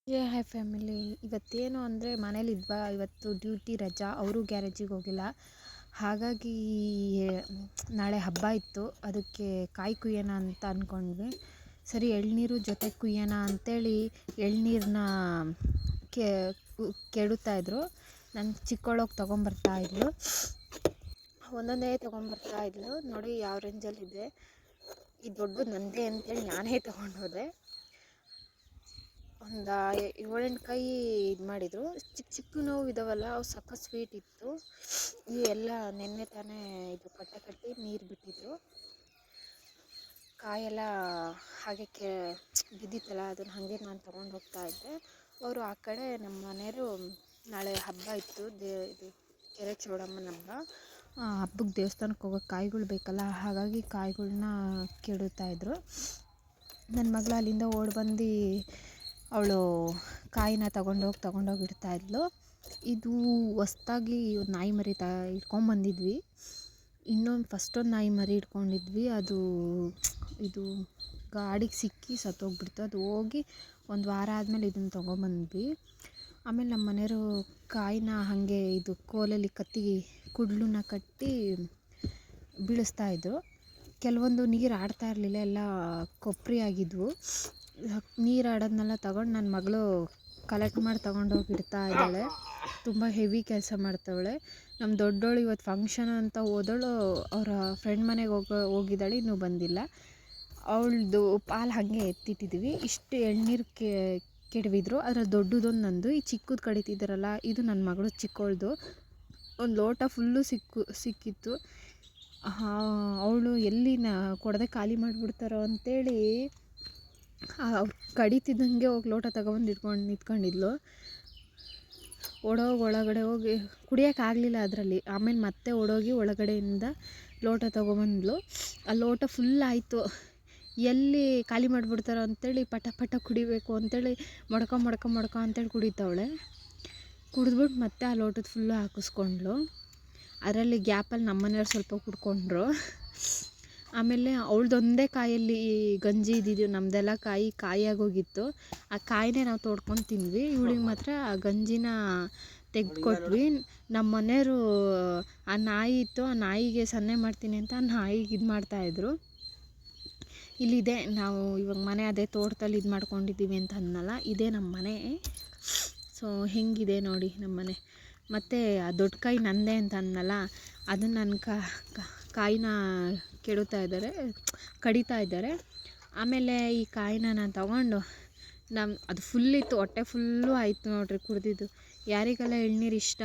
Hi family. ಇವತ್ತೇನು ಅಂದರೆ ಮನೇಲಿದ್ವಾ, ಇವತ್ತು ಡ್ಯೂಟಿ ರಜಾ, ಅವರು ಗ್ಯಾರೇಜಿಗೆ ಹೋಗಿಲ್ಲ. ಹಾಗಾಗಿ ನಾಳೆ ಹಬ್ಬ ಇತ್ತು, ಅದಕ್ಕೆ ಕಾಯಿ ಕುಯ್ಯೋಣ ಅಂತ ಅಂದ್ಕೊಂಡ್ವಿ. ಸರಿ ಎಳ್ನೀರು ಜೊತೆ ಕುಯ್ಯೋಣ ಅಂಥೇಳಿ ಎಳ್ನೀರನ್ನ ಕೆಡುತ್ತಾಯಿದ್ರು. ನನ್ನ ಚಿಕ್ಕವಳೋಗಿ ತೊಗೊಂಬರ್ತಾಯಿದ್ಲು, ಒಂದೊಂದೇ ತೊಗೊಂಬರ್ತಾಯಿದ್ಲು. ನೋಡಿ ಯಾವ ರೇಂಜಲ್ಲಿದೆ. ಈ ದೊಡ್ಡದು ನಂದೇ ಅಂತೇಳಿ ನಾನೇ ತೊಗೊಂಡು ಹೋದೆ. ಒಂದು 7-8 ಕಾಯಿ ಇದು ಮಾಡಿದರು. ಚಿಕ್ಕ ಚಿಕ್ಕ ನೋವು ಇದಾವಲ್ಲ, ಅವು ಸಖತ್ ಸ್ವೀಟ್ ಇತ್ತು. ಈ ಎಲ್ಲ ನೆನ್ನೆ ತಾನೇ ಇದು ಕಟ್ಟಿ ನೀರು ಬಿಟ್ಟಿದ್ರು. ಕಾಯೆಲ್ಲ ಹಾಗೆ ಬಿದ್ದಿತ್ತಲ್ಲ, ಅದನ್ನು ಹಾಗೆ ನಾನು ತೊಗೊಂಡು ಹೋಗ್ತಾ ಇದ್ದೆ. ಅವರು ಆ ಕಡೆ ನಮ್ಮ ಮನೆಯವರು ನಾಳೆ ಹಬ್ಬ ಇತ್ತು, ಇದು ಕೆರೆ ಚೌಡಮ್ಮನ ಹಬ್ಬ. ಹಬ್ಬಕ್ಕೆ ದೇವಸ್ಥಾನಕ್ಕೆ ಹೋಗೋಕ್ಕೆ ಕಾಯಿಗಳು ಬೇಕಲ್ಲ, ಹಾಗಾಗಿ ಕಾಯಿಗಳ್ನ ಕೆಡುತ್ತಾಯಿದ್ರು. ನನ್ನ ಮಗಳು ಅಲ್ಲಿಂದ ಓಡಿ ಬಂದು ಅವಳು ಕಾಯಿನ ತಗೊಂಡೋಗಿ ಇಡ್ತಾಯಿದ್ಲು. ಇದು ಹೊಸ್ದಾಗಿ ಒಂದು ನಾಯಿ ಮರಿ ಇಟ್ಕೊಂಬಂದಿದ್ವಿ. ಫಸ್ಟೊಂದು ನಾಯಿ ಮರಿ ಇಟ್ಕೊಂಡಿದ್ವಿ, ಅದು ಇದು ಗಾಡಿಗೆ ಸಿಕ್ಕಿ ಸತ್ತೋಗ್ಬಿಡ್ತು. ಅದು ಹೋಗಿ ಒಂದು ವಾರ ಆದಮೇಲೆ ಇದನ್ನು ತೊಗೊಂಬಂದ್ವಿ. ಆಮೇಲೆ ನಮ್ಮ ಮನೆಯವರು ಕಾಯಿನ ಹಾಗೆ ಇದು ಕೋಲಲ್ಲಿ ಕುಡ್ಲನ್ನ ಕಟ್ಟಿ ಬೀಳಿಸ್ತಾಯಿದ್ರು. ಕೆಲವೊಂದು ನೀರು ಆಡ್ತಾ ಇರಲಿಲ್ಲ, ಎಲ್ಲ ಕೊಬ್ಬರಿ ಆಗಿದ್ವು. ನೀರು ಆಡೋದನ್ನೆಲ್ಲ ತಗೊಂಡು ನನ್ನ ಮಗಳು ಕಲೆಕ್ಟ್ ಮಾಡಿ ತೊಗೊಂಡೋಗಿ ಇಡ್ತಾ ಇದ್ದಾಳೆ. ತುಂಬ ಹೆವಿ ಕೆಲಸ ಮಾಡ್ತಾವಳೆ. ನಮ್ಮ ದೊಡ್ಡೋಳು ಇವತ್ತು ಫಂಕ್ಷನ್ ಅಂತ ಹೋದಳು, ಅವರ ಫ್ರೆಂಡ್ ಮನೆಗೆ ಹೋಗಿದ್ದಾಳೆ, ಇನ್ನೂ ಬಂದಿಲ್ಲ. ಅವಳದು ಪಾಲು ಹಾಗೆ ಎತ್ತಿಟ್ಟಿದ್ವಿ. ಇಷ್ಟು ಎಳ್ನೀರು ಕೆಡವಿದ್ರು. ಅದರಲ್ಲಿ ದೊಡ್ಡದೊಂದು ನಂದು, ಈ ಚಿಕ್ಕದು ಕಡಿತಿದ್ದಾರಲ್ಲ ಇದು ನನ್ನ ಮಗಳು ಚಿಕ್ಕವಳ್ದು. ಒಂದು ಲೋಟ ಫುಲ್ಲು ಸಿಕ್ಕಿತ್ತು. ಅವಳು ಎಲ್ಲಿ ಕೊಡದೆ ಖಾಲಿ ಮಾಡಿಬಿಡ್ತಾರೋ ಅಂಥೇಳಿ ಅವ್ರು ಕಡಿತಿದ್ದಂಗೆ ಹೋಗಿ ಲೋಟ ತಗೊಬಂದು ನಿಂತ್ಕೊಂಡಿದ್ಲು. ಒಳಗಡೆ ಹೋಗಿ ಕುಡಿಯೋಕ್ಕಾಗಲಿಲ್ಲ ಅದರಲ್ಲಿ. ಆಮೇಲೆ ಮತ್ತೆ ಒಳಗಡೆಯಿಂದ ಲೋಟ ತೊಗೊಬಂದ್ಲು. ಆ ಲೋಟ ಫುಲ್ ಆಯಿತು. ಎಲ್ಲಿ ಖಾಲಿ ಮಾಡಿಬಿಡ್ತಾರೋ ಅಂಥೇಳಿ ಪಟ ಕುಡಿಬೇಕು ಅಂಥೇಳಿ ಮೊಡ್ಕ ಅಂಥೇಳಿ ಕುಡಿತಾವಳೆ. ಕುಡಿದ್ಬಿಟ್ಟು ಮತ್ತೆ ಆ ಲೋಟದ ಫುಲ್ಲು ಹಾಕಿಸ್ಕೊಂಡ್ಳು. ಅದರಲ್ಲಿ ಗ್ಯಾಪಲ್ಲಿ ನಮ್ಮ ಮನೆಯವ್ರು ಸ್ವಲ್ಪ ಕುಡ್ಕೊಂಡ್ರು. ಆಮೇಲೆ ಅವಳದೊಂದೇ ಕಾಯಲ್ಲಿ ಗಂಜಿ ಇದ್ದಿದ್ದು, ನಮ್ಮದೆಲ್ಲ ಕಾಯಿಯಾಗೋಗಿತ್ತು. ಆ ಕಾಯಿನೇ ನಾವು ತೋಡ್ಕೊಂಡು ತಿಂದ್ವಿ. ಇವಳಿಗೆ ಮಾತ್ರ ಆ ಗಂಜಿನ ತೆಗೆದುಕೊಟ್ವಿ. ನಮ್ಮ ಮನೆಯವರು ಆ ನಾಯಿ ಇತ್ತು, ಆ ನಾಯಿಗೆ ಸನ್ನೆ ಮಾಡ್ತೀನಿ ಅಂತ ಆ ನಾಯಿಗೆ ಇದು ಮಾಡ್ತಾಯಿದ್ರು. ಇಲ್ಲಿದೆ ನಾವು ಇವಾಗ ಮನೆ, ಅದೇ ತೋಟದಲ್ಲಿ ಇದು ಮಾಡ್ಕೊಂಡಿದ್ದೀವಿ ಅಂತ ಅನ್ನಲ್ಲ, ಇದೇ ನಮ್ಮ ಮನೆ. ಸೊ ಹೆಂಗಿದೆ ನೋಡಿ ನಮ್ಮ ಮನೆ. ಮತ್ತು ಆ ದೊಡ್ಡ ಕಾಯಿ ನಂದೇ ಅಂತ ಅನ್ನಲ್ಲ, ಅದನ್ನು ನನ್ನ ಕಾಯಿನ ಕಡಿತಾ ಇದ್ದಾರೆ. ಆಮೇಲೆ ಈ ಕಾಯಿನ ನಾನು ತಗೊಂಡು ಅದು ಫುಲ್ಲಿತ್ತು, ಹೊಟ್ಟೆ ಫುಲ್ಲು ಆಯಿತು ನೋಡ್ರಿ ಕುಡ್ದಿದ್ದು. ಯಾರಿಗೆಲ್ಲ ಎಳ್ನೀರು ಇಷ್ಟ